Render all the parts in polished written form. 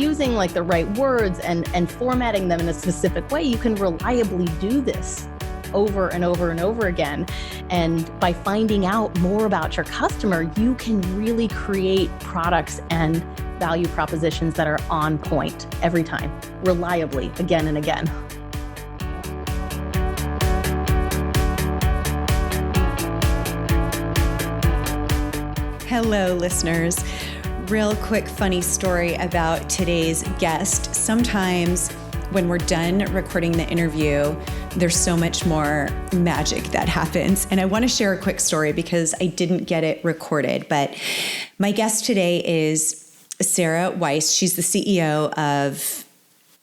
choosing like the right words and formatting them in a specific way, you can reliably do this over and over and over again. And by finding out more about your customer, you can really create products and value propositions that are on point every time, reliably, again and again. Hello, listeners. Real quick, funny story about today's guest. Sometimes when we're done recording the interview, there's so much more magic that happens. And I want to share a quick story because I didn't get it recorded. But my guest today is Sarah Weiss. She's the CEO of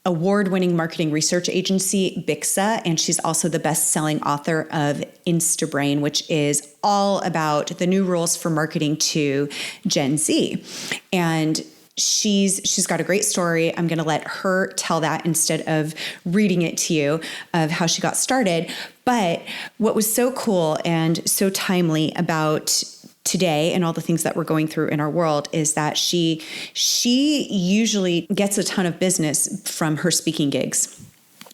award-winning marketing research agency Bixa, and she's also the best-selling author of Instabrain, which is all about the new rules for marketing to Gen Z. And she's got a great story. I'm going to let her tell that instead of reading it to you of how she got started. But what was so cool and so timely about today and all the things that we're going through in our world is that she usually gets a ton of business from her speaking gigs.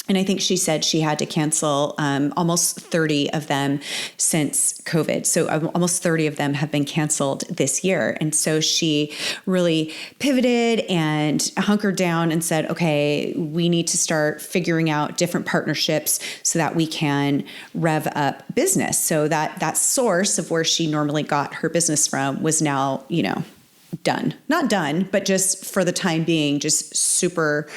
And I think she said she had to cancel almost 30 of them since COVID. So almost 30 of them have been canceled this year. And so she really pivoted and hunkered down and said, okay, we need to start figuring out different partnerships so that we can rev up business. So that source of where she normally got her business from was now, done. Not done, but just for the time being, just super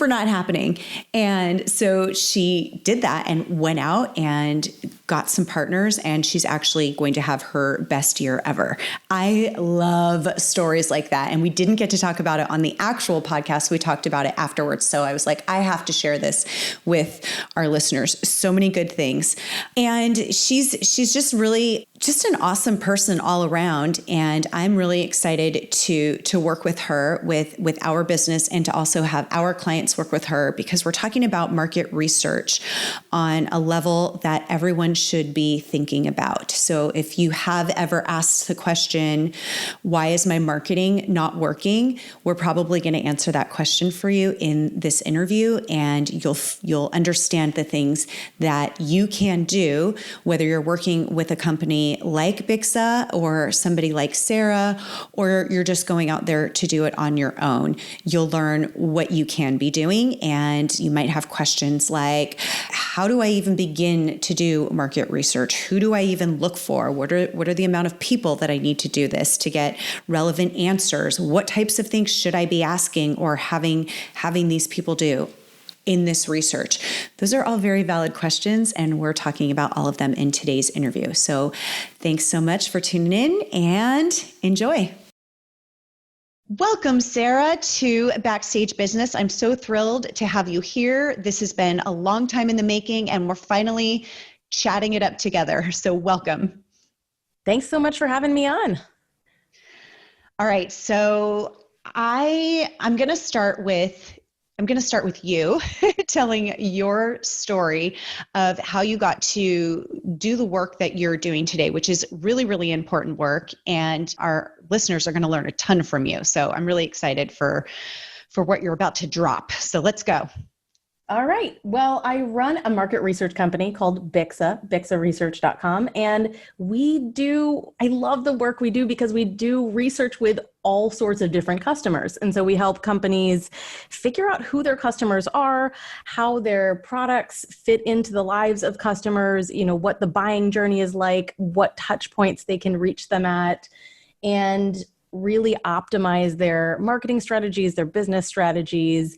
not happening. And so she did that and went out and got some partners, and she's actually going to have her best year ever. I love stories like that. And we didn't get to talk about it on the actual podcast. We talked about it afterwards. So I was like, I have to share this with our listeners. So many good things. And she's just really just an awesome person all around. And I'm really excited to work with her with our business and to also have our clients work with her, because we're talking about market research on a level that everyone should be thinking about. So if you have ever asked the question, why is my marketing not working? We're probably going to answer that question for you in this interview, and you'll understand the things that you can do, whether you're working with a company like Bixa or somebody like Sarah, or you're just going out there to do it on your own. You'll learn what you can be doing, and you might have questions like, how do I even begin to do market research? Who do I even look for? What are the amount of people that I need to do this to get relevant answers? What types of things should I be asking or having these people do in this research? Those are all very valid questions, and we're talking about all of them in today's interview. So thanks so much for tuning in, and enjoy. Welcome, Sarah, to Backstage Business. I'm so thrilled to have you here. This has been a long time in the making, and we're finally chatting it up together. So welcome. Thanks so much for having me on. All right. So I'm going to start with you telling your story of how you got to do the work that you're doing today, which is really, really important work. And our listeners are going to learn a ton from you. So I'm really excited for what you're about to drop. So let's go. All right. Well, I run a market research company called Bixa, bixaresearch.com. And I love the work we do because we do research with all sorts of different customers. And so we help companies figure out who their customers are, how their products fit into the lives of customers, what the buying journey is like, what touch points they can reach them at, and really optimize their marketing strategies, their business strategies.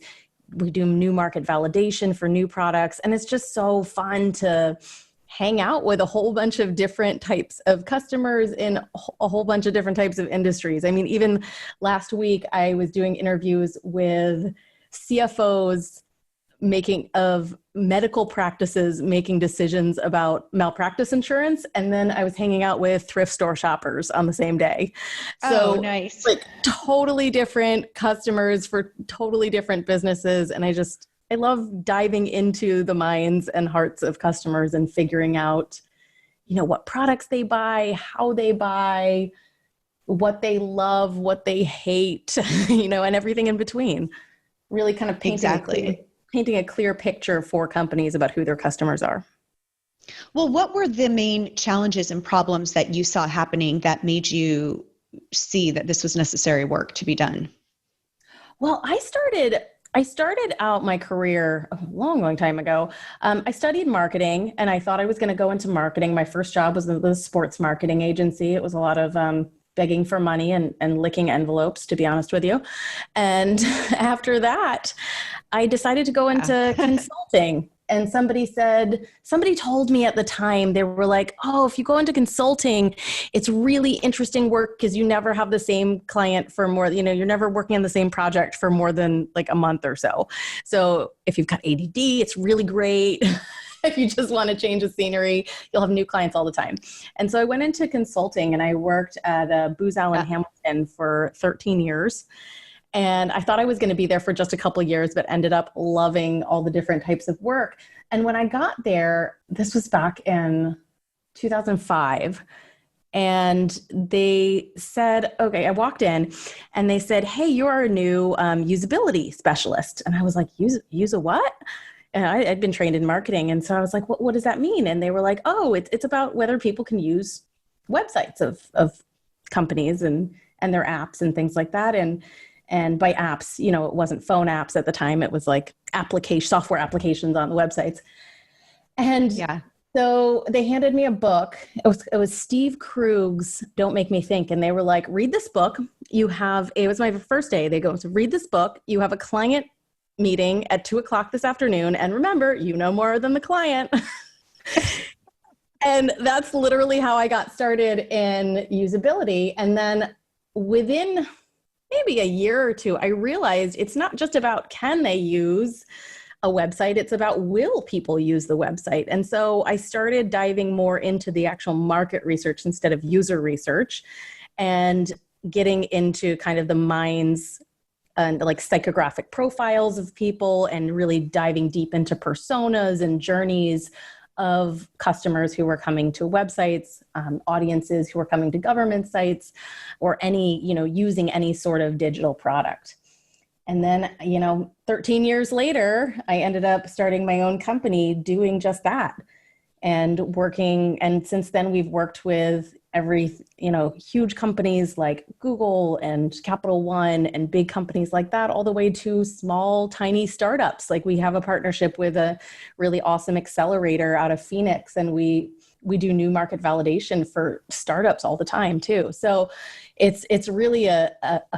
We do new market validation for new products. And it's just so fun to hang out with a whole bunch of different types of customers in a whole bunch of different types of industries. I mean, even last week, I was doing interviews with CFOs of medical practices making decisions about malpractice insurance. And then I was hanging out with thrift store shoppers on the same day. So nice. Like totally different customers for totally different businesses. And I love diving into the minds and hearts of customers and figuring out, what products they buy, how they buy, what they love, what they hate, and everything in between. really kind of Exactly. painting a clear picture for companies about who their customers are. Well, what were the main challenges and problems that you saw happening that made you see that this was necessary work to be done? Well, I started out my career a long, long time ago. I studied marketing, and I thought I was going to go into marketing. My first job was in the sports marketing agency. It was a lot of begging for money and licking envelopes, to be honest with you. And after that, I decided to go into Yeah. consulting. And somebody told me at the time, they were like, oh, if you go into consulting, it's really interesting work because you never have the same client for more, you're never working on the same project for more than like a month or so. So if you've got ADD, it's really great. If you just want to change the scenery, you'll have new clients all the time. And so I went into consulting and I worked at Booz Allen Hamilton for 13 years. And I thought I was going to be there for just a couple of years, but ended up loving all the different types of work. And when I got there, this was back in 2005. And they said, okay, I walked in and they said, hey, you're our new usability specialist. And I was like, use a what? And I'd been trained in marketing. And so I was like, what does that mean? And they were like, oh, it's about whether people can use websites of companies and their apps and things like that. And by apps, it wasn't phone apps at the time. It was like software applications on the websites. And Yeah. so they handed me a book. It was Steve Krug's Don't Make Me Think. And they were like, read this book. It was my first day. They go, so read this book. You have a client meeting at 2:00 this afternoon. And remember, you know more than the client. And that's literally how I got started in usability. And then within maybe a year or two, I realized it's not just about can they use a website, it's about will people use the website. And so I started diving more into the actual market research instead of user research and getting into kind of the minds and like psychographic profiles of people and really diving deep into personas and journeys of customers who were coming to websites, audiences who were coming to government sites, or using any sort of digital product. And then, 13 years later, I ended up starting my own company doing just that and working. And since then, we've worked with huge companies like Google and Capital One and big companies like that, all the way to small, tiny startups. Like we have a partnership with a really awesome accelerator out of Phoenix, and we do new market validation for startups all the time too. So it's really a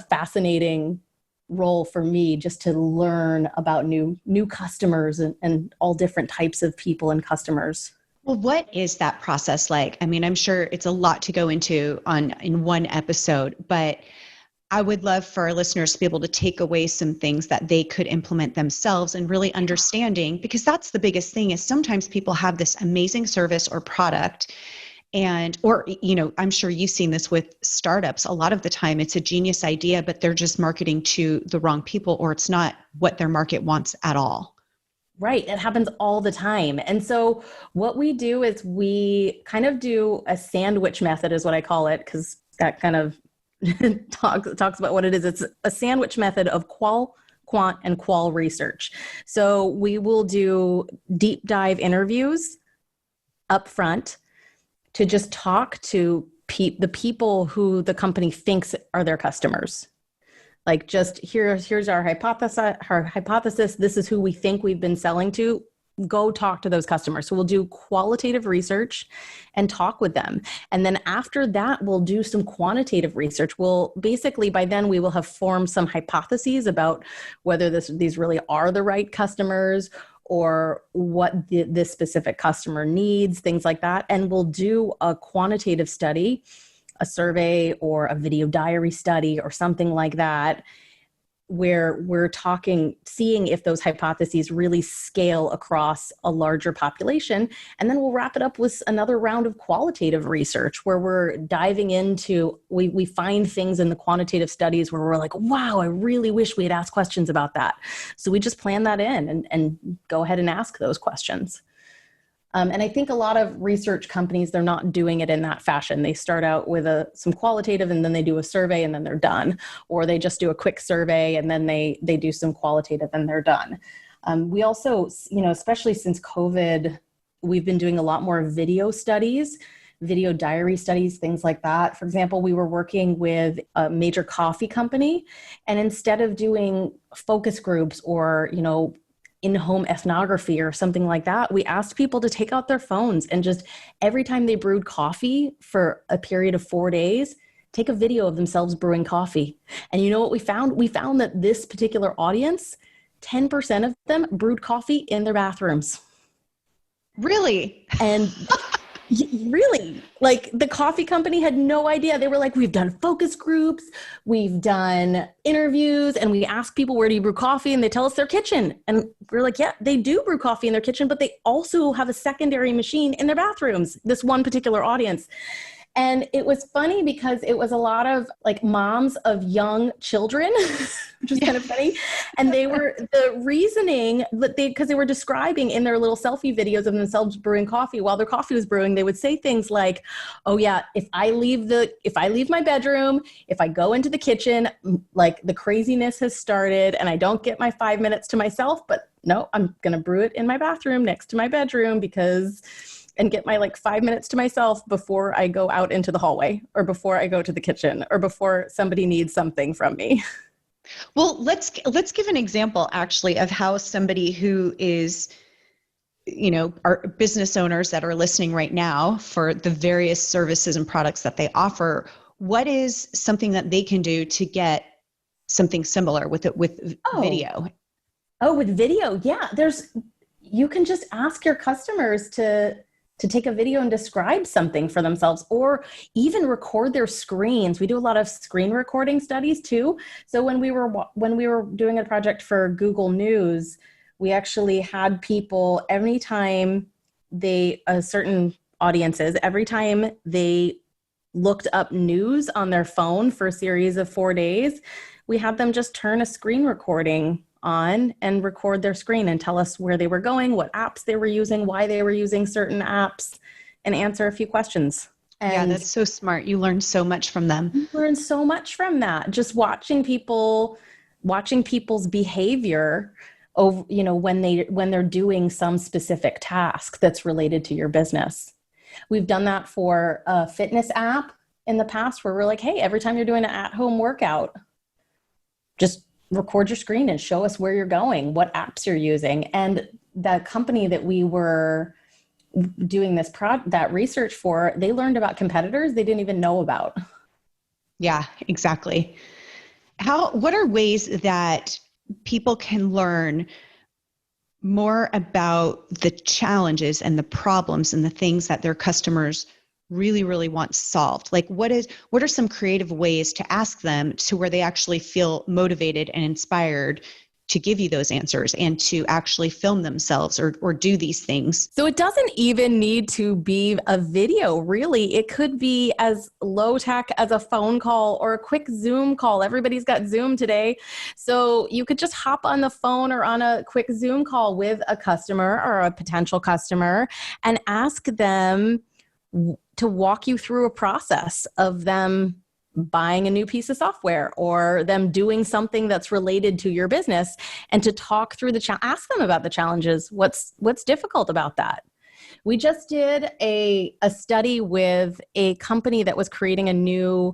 fascinating role for me just to learn about new customers and all different types of people and customers. Well, what is that process like? I mean, I'm sure it's a lot to go into in one episode, but I would love for our listeners to be able to take away some things that they could implement themselves and really understanding, because that's the biggest thing is sometimes people have this amazing service or product or I'm sure you've seen this with startups. A lot of the time it's a genius idea, but they're just marketing to the wrong people, or it's not what their market wants at all. Right. It happens all the time. And so what we do is we kind of do a sandwich method is what I call it, because that kind of talks about what it is. It's a sandwich method of qual, quant, and qual research. So we will do deep dive interviews up front to just talk to the people who the company thinks are their customers. Like just here's our hypothesis. This is who we think we've been selling to. Go talk to those customers. So we'll do qualitative research and talk with them. And then after that, we'll do some quantitative research. By then we will have formed some hypotheses about whether these really are the right customers or what this specific customer needs, things like that. And we'll do a quantitative study, a survey or a video diary study or something like that, where we're seeing if those hypotheses really scale across a larger population. And then we'll wrap it up with another round of qualitative research where we're diving into, we find things in the quantitative studies where we're like, wow, I really wish we had asked questions about that. So we just plan that in and go ahead and ask those questions. And I think a lot of research companies, they're not doing it in that fashion. They start out with some qualitative and then they do a survey and then they're done. Or they just do a quick survey and then they do some qualitative and they're done. We also, especially since COVID, we've been doing a lot more video studies, video diary studies, things like that. For example, we were working with a major coffee company, and instead of doing focus groups or, in-home ethnography or something like that, we asked people to take out their phones and just every time they brewed coffee for a period of 4 days, take a video of themselves brewing coffee. And you know what we found? We found that this particular audience, 10% of them brewed coffee in their bathrooms. Really? And really, like the coffee company had no idea. They were like, we've done focus groups, we've done interviews, and we ask people, where do you brew coffee? And they tell us their kitchen. And we're like, yeah, they do brew coffee in their kitchen, but they also have a secondary machine in their bathrooms, this one particular audience. And it was funny because it was a lot of like moms of young children, which is kind of funny. And they were the reasoning that because they were describing in their little selfie videos of themselves brewing coffee while their coffee was brewing, they would say things like, oh yeah, if I leave my bedroom, if I go into the kitchen, like the craziness has started and I don't get my 5 minutes to myself, but no, I'm going to brew it in my bathroom next to my bedroom and get my 5 minutes to myself before I go out into the hallway or before I go to the kitchen or before somebody needs something from me. Well, let's give an example actually of how somebody who is, our business owners that are listening right now for the various services and products that they offer, what is something that they can do to get something similar with video? Oh, with video. Yeah. You can just ask your customers to take a video and describe something for themselves, or even record their screens. We do a lot of screen recording studies too. So when we were doing a project for Google News, we actually had people every time certain audiences, every time they looked up news on their phone for a series of 4 days, we had them just turn a screen recording on and record their screen and tell us where they were going, what apps they were using, why they were using certain apps, and answer a few questions. And yeah, that's so smart. You learn so much from them. You learn so much from that. Just watching people's behavior over, when they're doing some specific task that's related to your business. We've done that for a fitness app in the past where we're like, hey, every time you're doing an at-home workout, just record your screen and show us where you're going, what apps you're using. And the company that we were doing that research for, they learned about competitors they didn't even know about. Yeah, exactly. What are ways that people can learn more about the challenges and the problems and the things that their customers really, really want solved? Like what are some creative ways to ask them to where they actually feel motivated and inspired to give you those answers and to actually film themselves or do these things? So it doesn't even need to be a video, really. It could be as low tech as a phone call or a quick Zoom call. Everybody's got Zoom today. So you could just hop on the phone or on a quick Zoom call with a customer or a potential customer and ask them to walk you through a process of them buying a new piece of software or them doing something that's related to your business, and to talk through ask them about the challenges. What's difficult about that? We just did a study with a company that was creating a new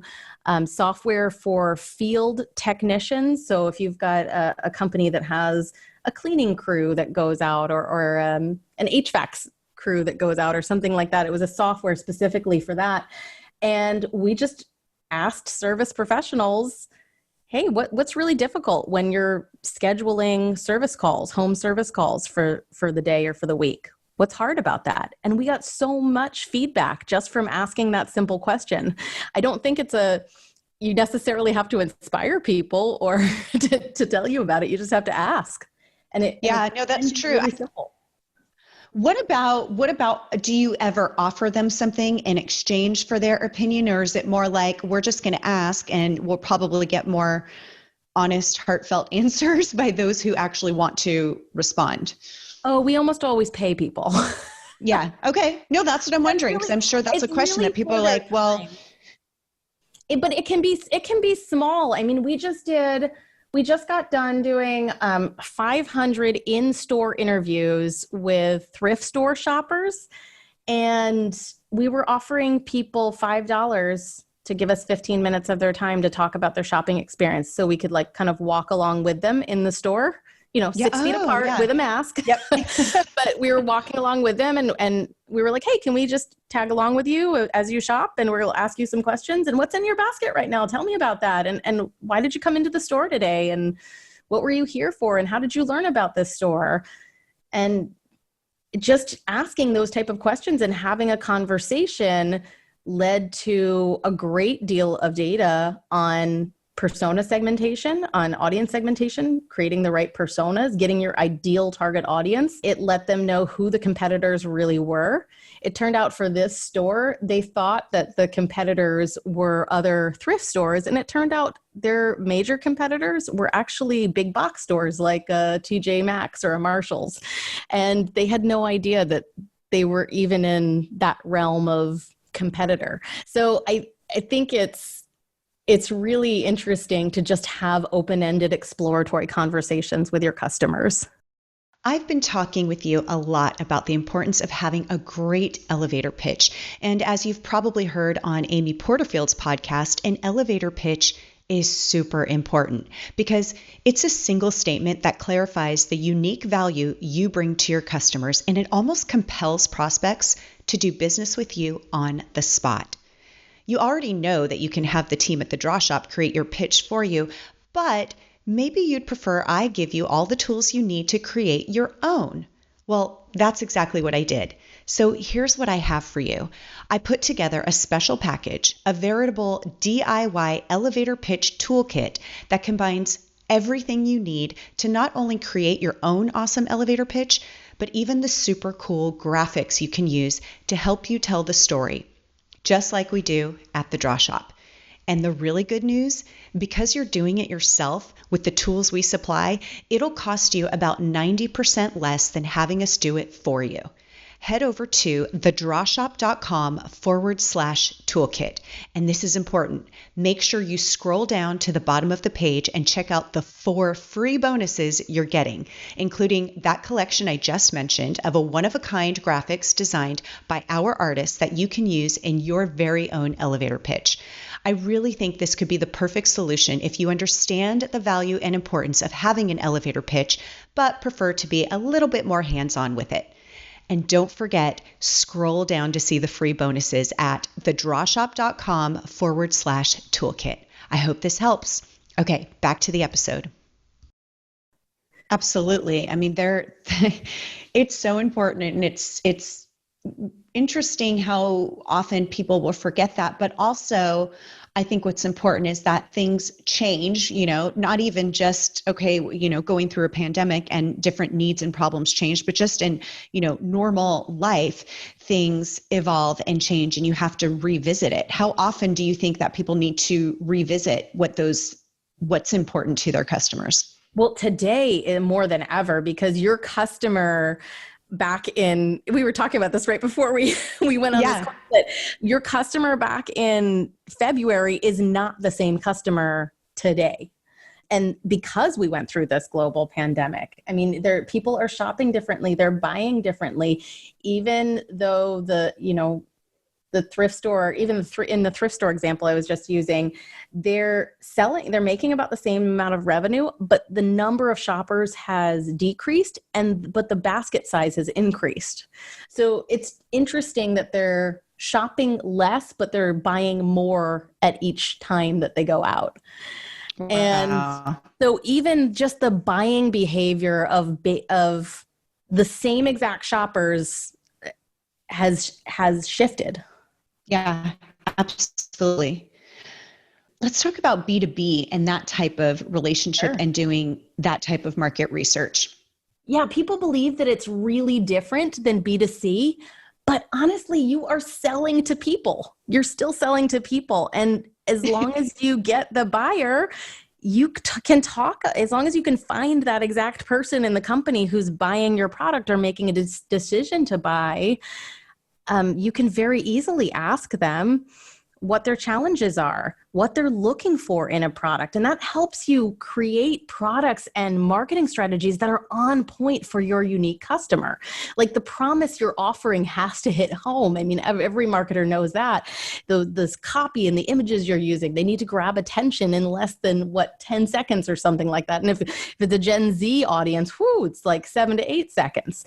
software for field technicians. So if you've got a company that has a cleaning crew that goes out or an HVAC crew that goes out or something like that. It was a software specifically for that. And we just asked service professionals, hey, what's really difficult when you're scheduling service calls, home service calls for the day or for the week? What's hard about that? And we got so much feedback just from asking that simple question. I don't think you necessarily have to inspire people or to tell you about it. You just have to ask. That's true. Really simple. What about, do you ever offer them something in exchange for their opinion, or is it more like we're just going to ask and we'll probably get more honest, heartfelt answers by those who actually want to respond? Oh, we almost always pay people. Yeah. Okay. No, that's what I'm wondering, because I'm sure that's a question that people are like, well, but it can be small. I mean, we just got done doing 500 in-store interviews with thrift store shoppers, and we were offering people $5 to give us 15 minutes of their time to talk about their shopping experience, so we could like kind of walk along with them in the store, 6 feet apart with a mask. Yep. But we were walking along with them, and we were like, hey, can we just tag along with you as you shop? And we'll ask you some questions. And what's in your basket right now? Tell me about that. And why did you come into the store today? And what were you here for? And how did you learn about this store? And just asking those type of questions and having a conversation led to a great deal of data on persona segmentation, on audience segmentation, creating the right personas, getting your ideal target audience. It let them know who the competitors really were. It turned out for this store, they thought that the competitors were other thrift stores, and it turned out their major competitors were actually big box stores like a TJ Maxx or a Marshall's. And they had no idea that they were even in that realm of competitor. So I think it's really interesting to just have open-ended exploratory conversations with your customers. I've been talking with you a lot about the importance of having a great elevator pitch. And as you've probably heard on Amy Porterfield's podcast, an elevator pitch is super important because it's a single statement that clarifies the unique value you bring to your customers, and it almost compels prospects to do business with you on the spot. You already know that you can have the team at the Draw Shop create your pitch for you, but maybe you'd prefer I give you all the tools you need to create your own. Well, that's exactly what I did. So here's what I have for you. I put together a special package, a veritable DIY elevator pitch toolkit that combines everything you need to not only create your own awesome elevator pitch, but even the super cool graphics you can use to help you tell the story, just like we do at the Draw Shop. And the really good news, because you're doing it yourself with the tools we supply, it'll cost you about 90% less than having us do it for you. Head over to thedrawshop.com/toolkit. And this is important. Make sure you scroll down to the bottom of the page and check out the 4 free bonuses you're getting, including that collection I just mentioned of a one-of-a-kind graphics designed by our artists that you can use in your very own elevator pitch. I really think this could be the perfect solution if you understand the value and importance of having an elevator pitch, but prefer to be a little bit more hands-on with it. And don't forget, scroll down to see the free bonuses at thedrawshop.com/toolkit. I hope this helps. Okay, back to the episode. Absolutely. I mean, it's so important, and it's interesting how often people will forget that, but also I think what's important is that things change, not even just, going through a pandemic and different needs and problems change, but just in, normal life, things evolve and change, and you have to revisit it. How often do you think that people need to revisit what's important to their customers? Well, today more than ever, because your customer we were talking about this right before we went on this call, but your customer back in February is not the same customer today. And because we went through this global pandemic, I mean, people are shopping differently, they're buying differently, even though the thrift store, even in the thrift store example I was just using, they're making about the same amount of revenue, but the number of shoppers has decreased, but the basket size has increased. So it's interesting that they're shopping less, but they're buying more at each time that they go out. Wow. And so even just the buying behavior of the same exact shoppers has shifted. Yeah, absolutely. Let's talk about B2B and that type of relationship and doing that type of market research. Yeah, people believe that it's really different than B2C, but honestly, you are selling to people. You're still selling to people. And as long as you get the buyer, you can talk, as long as you can find that exact person in the company who's buying your product or making a decision to buy. You can very easily ask them what their challenges are, what they're looking for in a product. And that helps you create products and marketing strategies that are on point for your unique customer. Like the promise you're offering has to hit home. I mean, every marketer knows that. This copy and the images you're using, they need to grab attention in less than 10 seconds or something like that. And if it's a Gen Z audience, it's like 7 to 8 seconds.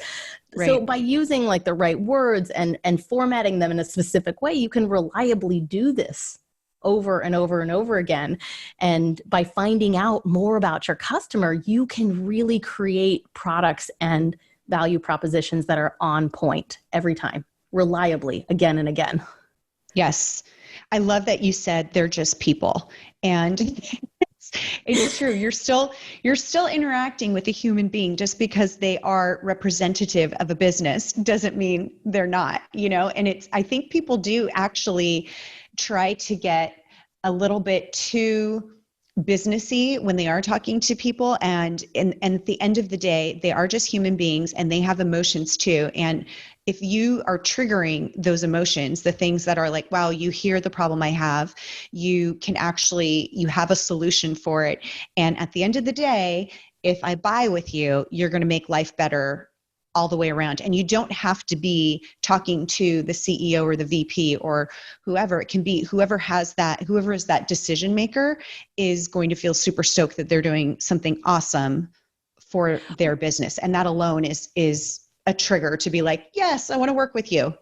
Right. So by using like the right words and formatting them in a specific way, you can reliably do this over and over and over again. And by finding out more about your customer, you can really create products and value propositions that are on point every time, reliably, again and again. Yes. I love that you said they're just people. And it's true. You're still interacting with a human being. Just because they are representative of a business doesn't mean they're not, and I think people do actually try to get a little bit too businessy when they are talking to people. And at the end of the day, they are just human beings and they have emotions too. And if you are triggering those emotions, the things that are like, wow, you hear the problem I have, you have a solution for it. And at the end of the day, if I buy with you, you're going to make life better all the way around. And you don't have to be talking to the CEO or the VP or whoever. It can be whoever is that decision maker is going to feel super stoked that they're doing something awesome for their business. And that alone is a trigger to be like, yes, I want to work with you.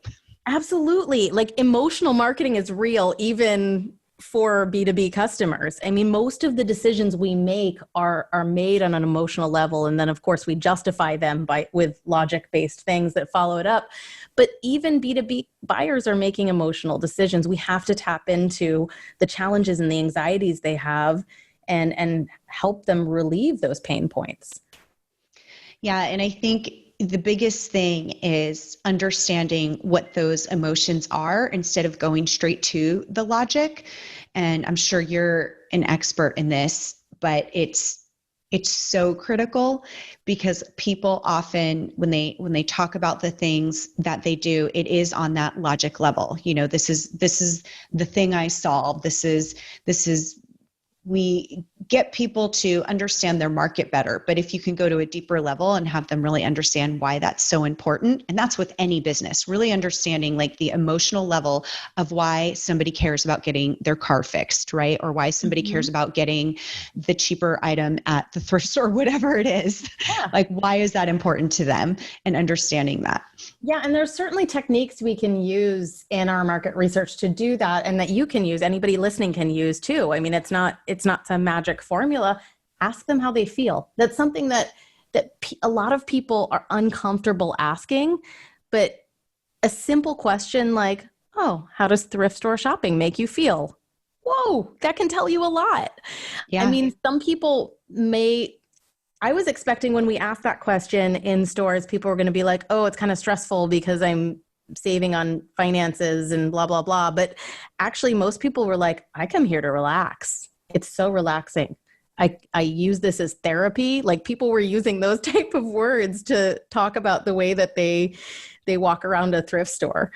Absolutely. Like emotional marketing is real, even for B2B customers. I mean, most of the decisions we make are made on an emotional level. And then of course we justify them with logic-based things that follow it up. But even B2B buyers are making emotional decisions. We have to tap into the challenges and the anxieties they have and help them relieve those pain points. Yeah. And I think the biggest thing is understanding what those emotions are instead of going straight to the logic. And I'm sure you're an expert in this, but it's so critical because people often, when they talk about the things that they do, it is on that logic level. This is the thing I solved. This is we get people to understand their market better. But if you can go to a deeper level and have them really understand why that's so important, and that's with any business, really understanding like the emotional level of why somebody cares about getting their car fixed, right? Or why somebody cares about getting the cheaper item at the thrift store, whatever it is. Yeah. Like, why is that important to them, and understanding that? Yeah. And there's certainly techniques we can use in our market research to do that, and that you can use, anybody listening can use too. I mean, it's not some magic formula. Ask them how they feel. That's something that a lot of people are uncomfortable asking, but a simple question like, oh, how does thrift store shopping make you feel? Whoa, that can tell you a lot. Yeah. I mean, some people I was expecting when we asked that question in stores, people were going to be like, oh, it's kind of stressful because I'm saving on finances and blah, blah, blah. But actually, most people were like, I come here to relax. It's so relaxing. I use this as therapy. Like people were using those type of words to talk about the way that they walk around a thrift store.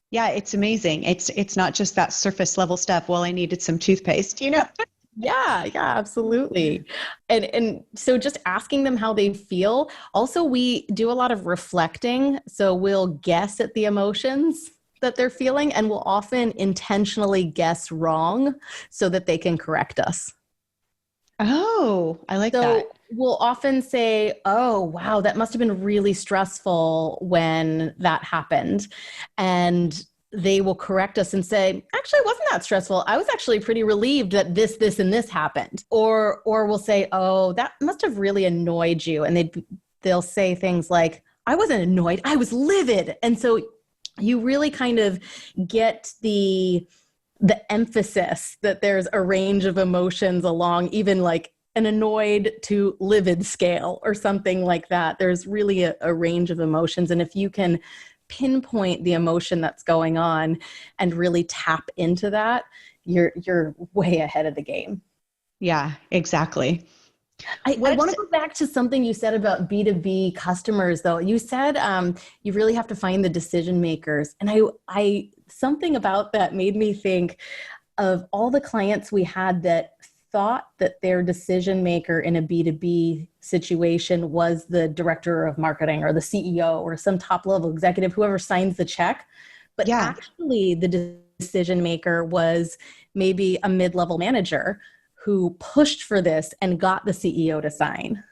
Yeah, it's amazing. It's not just that surface level stuff. Well, I needed some toothpaste, Yeah, absolutely. And so just asking them how they feel. Also, we do a lot of reflecting. So we'll guess at the emotions that they're feeling, and we'll often intentionally guess wrong so that they can correct us. Oh, I like that. We'll often say, oh, wow, that must have been really stressful when that happened. And they will correct us and say, actually, it wasn't that stressful. I was actually pretty relieved that this, and this happened. Or we'll say, oh, that must have really annoyed you. And they'll say things like, I wasn't annoyed, I was livid. And so you really kind of get the emphasis that there's a range of emotions along even like an annoyed to livid scale or something like that. There's really a range of emotions. And if you can pinpoint the emotion that's going on and really tap into that, you're way ahead of the game. Yeah, exactly. I want to go back to something you said about B2B customers, though. You said you really have to find the decision makers. And something about that made me think of all the clients we had that thought that their decision maker in a B2B situation was the director of marketing or the CEO or some top level executive, whoever signs the check. But Yeah. actually, the decision maker was maybe a mid level manager who pushed for this and got the CEO to sign.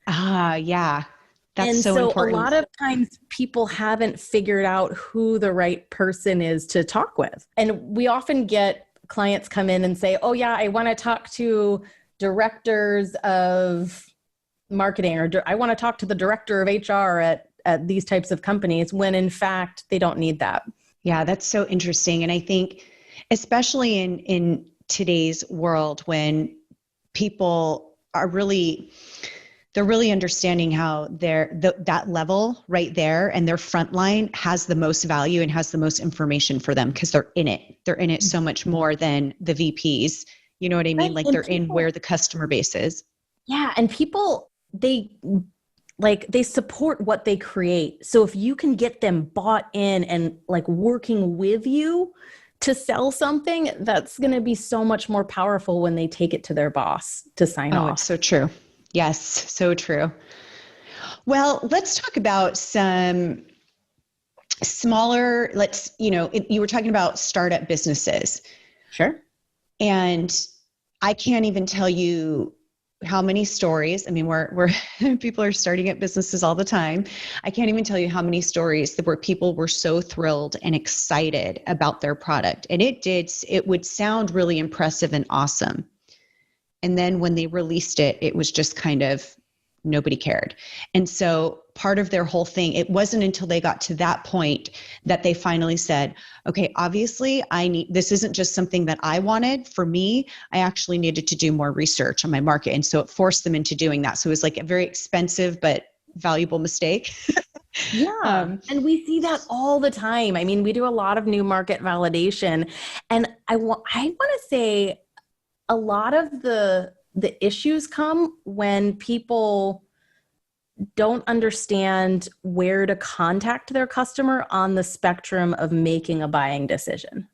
Ah, yeah. That's And so so a important. lot of times people haven't figured out who the right person is to talk with. And we often get clients come in and say, "Oh yeah, I want to talk to directors of marketing, or I want to talk to the director of HR at these types of companies," when in fact they don't need that. Yeah, that's so interesting. And I think especially in today's world when people are really they're really understanding how that level right there and their front line has the most value and has the most information for them because they're in it. They're in it so much more than the VPs. You know what I mean? Right. Like And they're in people, where the customer base is. yeah, and people they support what they create. So if you can get them bought in and like working with you to sell something, that's going to be so much more powerful when they take it to their boss to sign Oh, it's off. so true. Yes, so true. Well, let's talk about some smaller, you were talking about startup businesses. Sure. And I can't even tell you how many stories. I mean, we're people are starting up businesses all the time. I can't even tell you how many stories where people were so thrilled and excited about their product. And it would sound really impressive and awesome. And then when they released it, it was just kind of nobody cared. And so part of their whole thing, it wasn't until they got to that point that they finally said, okay, obviously this isn't just something that I wanted for me. I actually needed to do more research on my market. And so it forced them into doing that. So it was like a very expensive, but valuable mistake. Yeah. And we see that all the time. I mean, we do a lot of new market validation. And I want to say a lot of the issues come when people don't understand where to contact their customer on the spectrum of making a buying decision.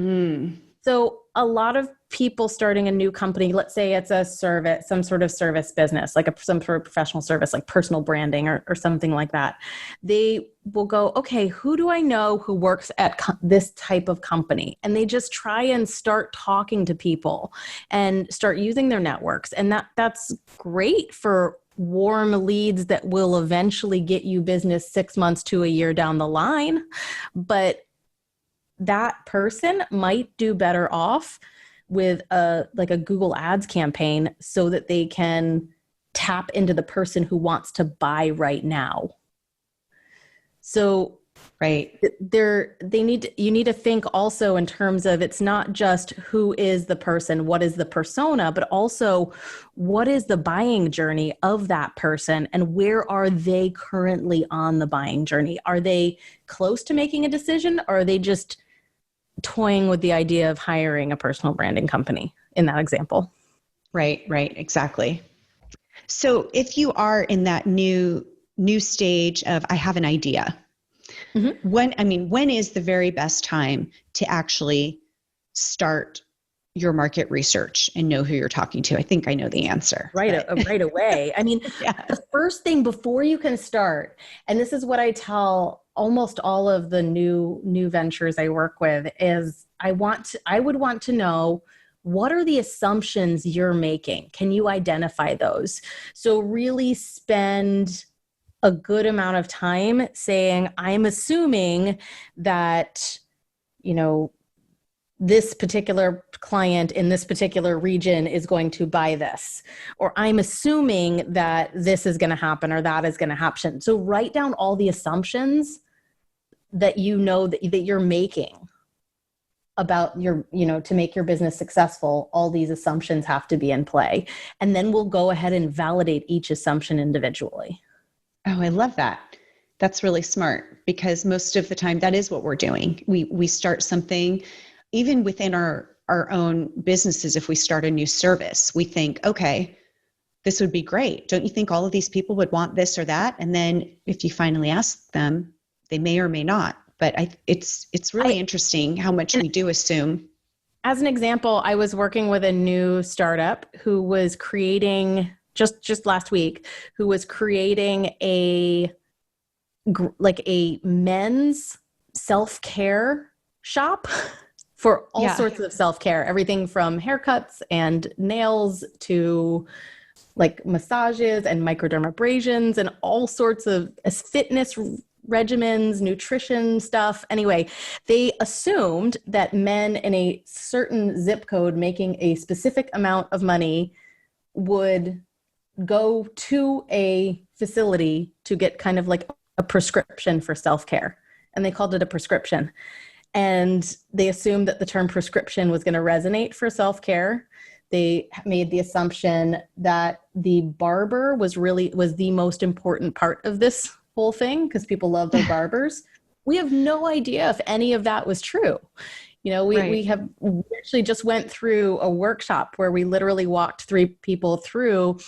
Mm. So a lot of people starting a new company, let's say it's a service, some sort of service business, like some sort of professional service, like personal branding or something like that. They will go, okay, who do I know who works at this type of company? And they just try and start talking to people and start using their networks. And that's great for warm leads that will eventually get you business 6 months to a year down the line. But that person might do better off with a Google Ads campaign so that they can tap into the person who wants to buy right now. So Right. you need to think also in terms of, it's not just who is the person, what is the persona, but also what is the buying journey of that person and where are they currently on the buying journey? Are they close to making a decision, or are they just toying with the idea of hiring a personal branding company in that example? Right, exactly. So if you are in that new stage of, I have an idea, Mm-hmm. when is the very best time to actually start your market research and know who you're talking to? I think I know the answer. Right away. I mean, Yeah. the first thing before you can start, and this is what I tell almost all of the new ventures I work with, is I would want to know, what are the assumptions you're making? Can you identify those? So really spend a good amount of time saying, I'm assuming that, this particular client in this particular region is going to buy this, or I'm assuming that this is going to happen or that is going to happen. So write down all the assumptions that that you're making about to make your business successful. All these assumptions have to be in play. And then we'll go ahead and validate each assumption individually. Oh, I love that. That's really smart, because most of the time that is what we're doing. We start something even within our our own businesses, if we start a new service, we think, okay, this would be great. Don't you think all of these people would want this or that? And then if you finally ask them, they may or may not. But it's really interesting how much we do assume. As an example, I was working with a new startup who was creating just last week, who was creating a men's self-care shop for all sorts of self-care, everything from haircuts and nails to like massages and microdermabrasions and all sorts of fitness regimens, nutrition stuff. Anyway, they assumed that men in a certain zip code making a specific amount of money would go to a facility to get kind of like a prescription for self-care. And they called it a prescription. And they assumed that the term prescription was going to resonate for self-care. They made the assumption that the barber was the most important part of this whole thing because people love their barbers. We have no idea if any of that was true. We actually just went through a workshop where we literally walked 3 people through,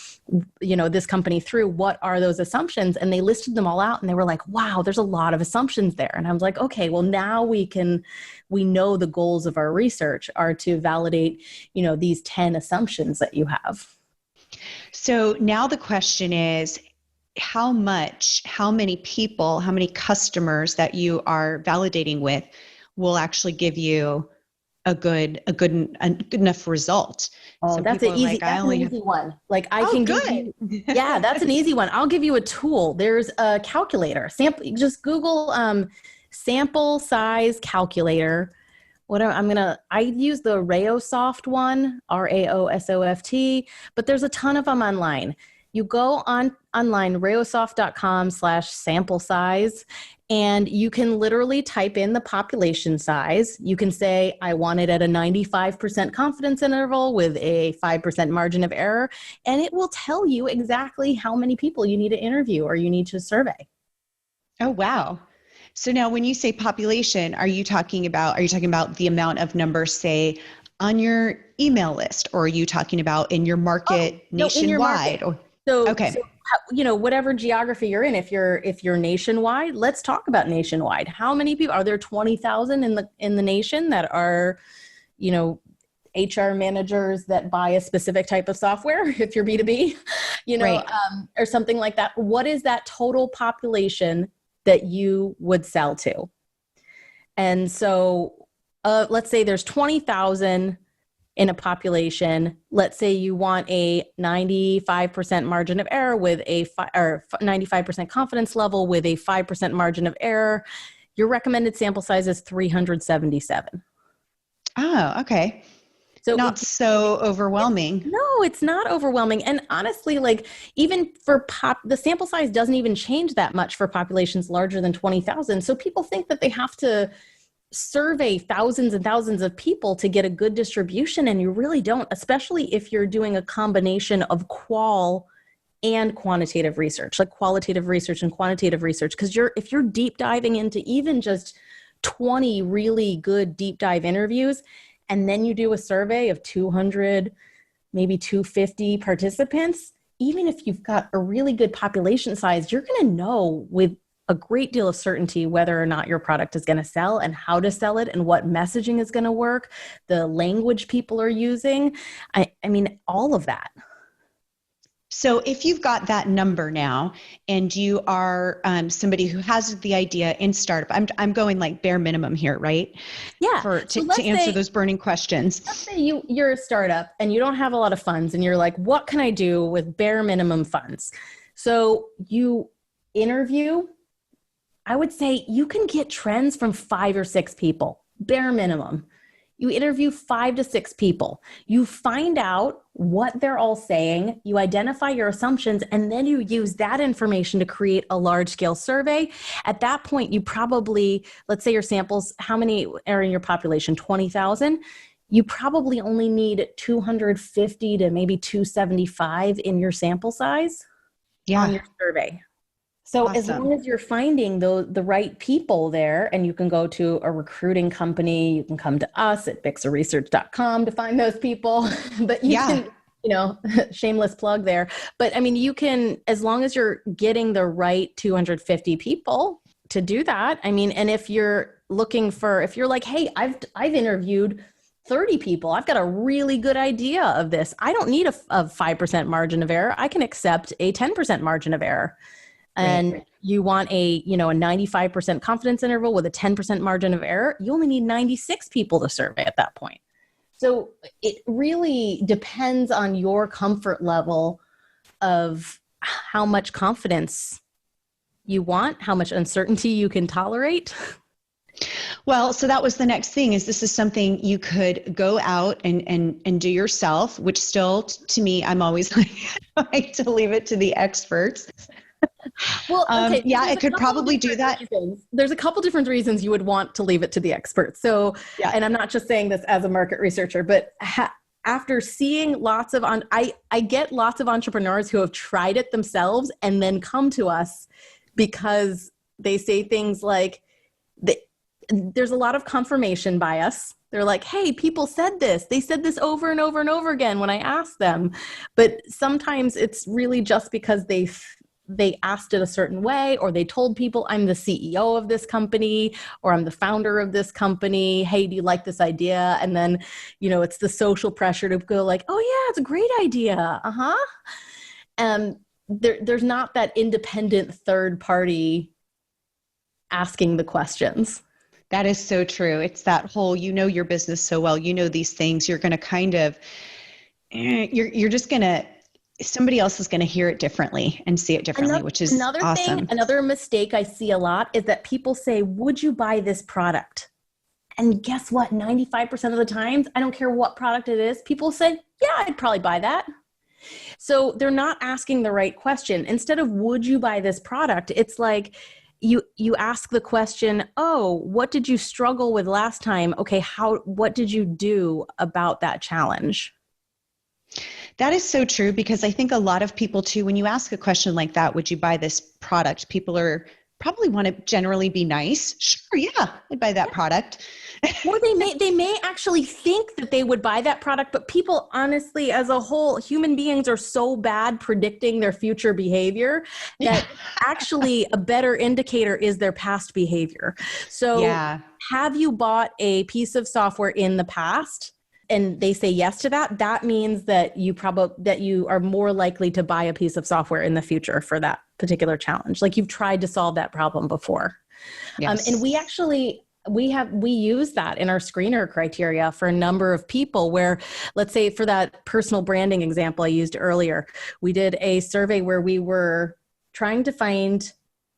this company through what are those assumptions, and they listed them all out and they were like, wow, there's a lot of assumptions there. And I was like, okay, well now we know the goals of our research are to validate, these 10 assumptions that you have. So now the question is, how many people, how many customers that you are validating with will actually give you a good enough result? Oh, that's an easy one. Like I can give you, that's an easy one. I'll give you a tool. There's a calculator. Just Google sample size calculator. I use the Rayosoft one, RAOSOFT, but there's a ton of them online. You go online, rayosoft.com/sample size, and you can literally type in the population size. You can say, I want it at a 95% confidence interval with a 5% margin of error, and it will tell you exactly how many people you need to interview or you need to survey. Oh, wow. So now when you say population, are you talking about the amount of numbers, say, on your email list, or are you talking about in your market nationwide? In your market. So, whatever geography you're in, if you're nationwide, let's talk about nationwide. How many people are there? 20,000 in the nation that are, HR managers that buy a specific type of software. If you're B2B, or something like that. What is that total population that you would sell to? And so, let's say there's 20,000 in a population. Let's say you want a 95% margin of error with or 95% confidence level with a 5% margin of error. Your recommended sample size is 377. Oh, okay. So not so overwhelming. No, it's not overwhelming. And honestly, like even for the sample size doesn't even change that much for populations larger than 20,000. So people think that they have to survey thousands and thousands of people to get a good distribution, and you really don't, especially if you're doing a combination of qual and quantitative research, like qualitative research and quantitative research. Because if you're deep diving into even just 20 really good deep dive interviews, and then you do a survey of 200, maybe 250 participants, even if you've got a really good population size, you're going to know with a great deal of certainty whether or not your product is going to sell and how to sell it and what messaging is going to work, the language people are using. I mean, all of that. So if you've got that number now and you are somebody who has the idea in startup, I'm going like bare minimum here, right? Yeah. To answer those burning questions. Let's say you're a startup and you don't have a lot of funds and you're like, what can I do with bare minimum funds? So you interview. I would say you can get trends from 5 or 6 people, bare minimum. You interview 5 to 6 people. You find out what they're all saying. You identify your assumptions, and then you use that information to create a large-scale survey. At that point, you probably, let's say your samples, how many are in your population? 20,000? You probably only need 250 to maybe 275 in your sample size on your survey. So as Awesome. long as you're finding the right people there, and you can go to a recruiting company, you can come to us at bixaresearch.com to find those people, but you Yeah. can, shameless plug there. But I mean, you can, as long as you're getting the right 250 people to do that. I mean, and if you're if you're like, hey, I've interviewed 30 people, I've got a really good idea of this. I don't need a 5% margin of error. I can accept a 10% margin of error. And Right. you want a 95% confidence interval with a 10% margin of error, you only need 96 people to survey at that point. So it really depends on your comfort level of how much confidence you want, how much uncertainty you can tolerate. Well, so that was the next thing, is this is something you could go out and do yourself, which still, to me, I'm always like to leave it to the experts. Well, okay. Yeah, it could probably do that. There's a couple different reasons you would want to leave it to the experts. So, Yeah. and I'm not just saying this as a market researcher, but after seeing I get lots of entrepreneurs who have tried it themselves and then come to us because they say things like, there's a lot of confirmation bias. They're like, hey, people said this. They said this over and over and over again when I asked them. But sometimes it's really just because they asked it a certain way, or they told people, I'm the CEO of this company, or I'm the founder of this company. Hey, do you like this idea? And then, it's the social pressure to go like, oh yeah, it's a great idea. And there's not that independent third party asking the questions. That is so true. It's that whole, your business so well, these things, you're going to kind of, you're just going to, somebody else is going to hear it differently and see it differently, which is awesome. Another mistake I see a lot is that people say, would you buy this product? And guess what? 95% of the times, I don't care what product it is, people say, yeah, I'd probably buy that. So they're not asking the right question. Instead of, would you buy this product? It's like, you ask the question, oh, what did you struggle with last time? Okay, what did you do about that challenge? That is so true, because I think a lot of people too, when you ask a question like that, would you buy this product? People are probably want to generally be nice. Sure, yeah, I'd buy that product. Or they may actually think that they would buy that product, but people, honestly, as a whole, human beings are so bad predicting their future behavior that actually a better indicator is their past behavior. So have you bought a piece of software in the past and they say yes to that? That means that you are more likely to buy a piece of software in the future for that particular challenge. Like you've tried to solve that problem before. Yes. And we actually, we use that in our screener criteria for a number of people where, let's say for that personal branding example I used earlier, we did a survey where we were trying to find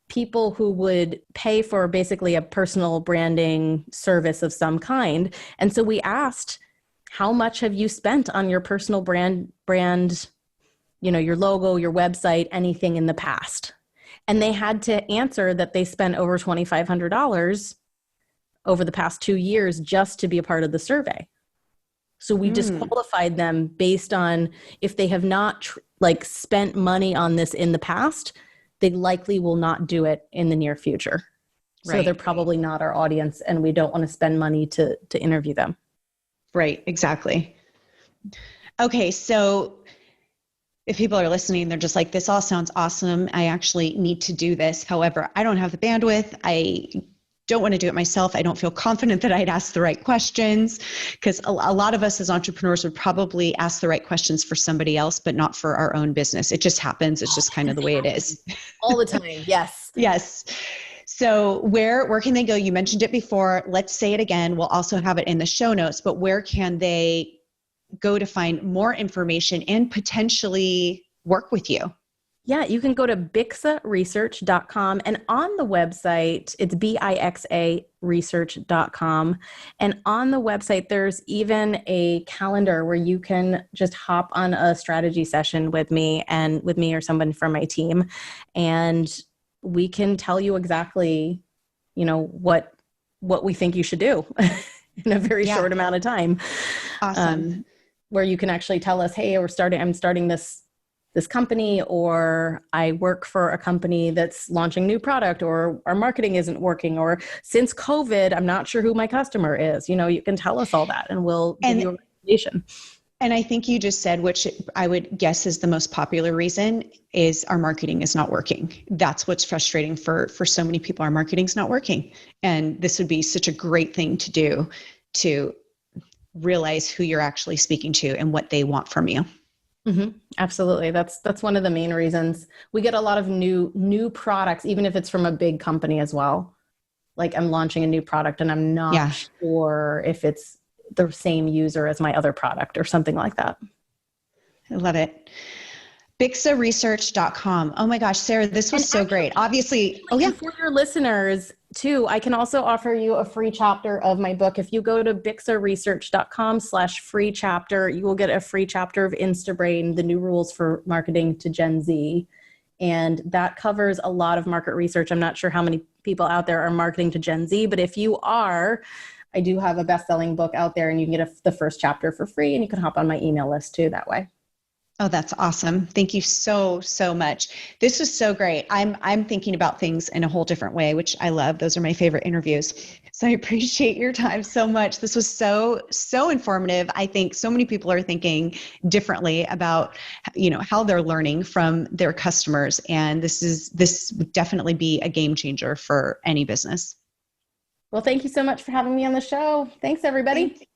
people who would pay for basically a personal branding service of some kind. And so we asked, how much have you spent on your personal brand, your logo, your website, anything in the past? And they had to answer that they spent over $2,500 over the past 2 years just to be a part of the survey. So we disqualified them based on, if they have not spent money on this in the past, they likely will not do it in the near future. Right. So they're probably not our audience, and we don't want to spend money to interview them. Right, exactly. Okay, so if people are listening, they're just like, this all sounds awesome. I actually need to do this. However, I don't have the bandwidth. I don't want to do it myself. I don't feel confident that I'd ask the right questions, because a lot of us as entrepreneurs would probably ask the right questions for somebody else, but not for our own business. It just happens. It's just kind of the way it is. All the time. Yes. Yes. So where can they go? You mentioned it before. Let's say it again. We'll also have it in the show notes, but where can they go to find more information and potentially work with you? Yeah, you can go to bixaresearch.com, and on the website, it's bixaresearch.com. And on the website, there's even a calendar where you can just hop on a strategy session with me or someone from my team. And we can tell you exactly, what we think you should do in a very short amount of time. Awesome. Where you can actually tell us, hey, I'm starting this this company, or I work for a company that's launching new product, or our marketing isn't working, or since COVID, I'm not sure who my customer is. You can tell us all that and we'll give you a recommendation. And I think you just said, which I would guess is the most popular reason, is our marketing is not working. That's what's frustrating for so many people. Our marketing's not working. And this would be such a great thing to do, to realize who you're actually speaking to and what they want from you. Mm-hmm. Absolutely. That's one of the main reasons. We get a lot of new products, even if it's from a big company as well. Like I'm launching a new product and I'm not sure if it's the same user as my other product or something like that. I love it. BIXAresearch.com. Oh my gosh, Sarah, this was so great. Obviously, for your listeners too, I can also offer you a free chapter of my book. If you go to BIXAresearch.com/free chapter, you will get a free chapter of Instabrain, the new rules for marketing to Gen Z. And that covers a lot of market research. I'm not sure how many people out there are marketing to Gen Z, but if you are, I do have a best-selling book out there, and you can get the first chapter for free, and you can hop on my email list too that way. Oh, that's awesome. Thank you so much. This was so great. I'm thinking about things in a whole different way, which I love. Those are my favorite interviews. So I appreciate your time so much. This was so informative. I think so many people are thinking differently about, how they're learning from their customers. And this would definitely be a game changer for any business. Well, thank you so much for having me on the show. Thanks, everybody.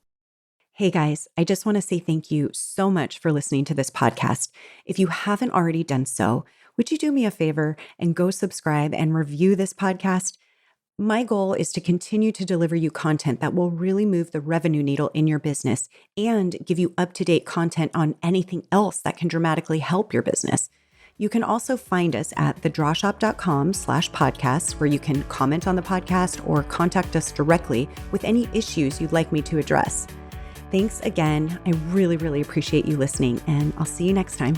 Hey guys, I just want to say thank you so much for listening to this podcast. If you haven't already done so, would you do me a favor and go subscribe and review this podcast? My goal is to continue to deliver you content that will really move the revenue needle in your business and give you up-to-date content on anything else that can dramatically help your business. You can also find us at thedrawshop.com/podcasts, where you can comment on the podcast or contact us directly with any issues you'd like me to address. Thanks again. I really appreciate you listening, and I'll see you next time.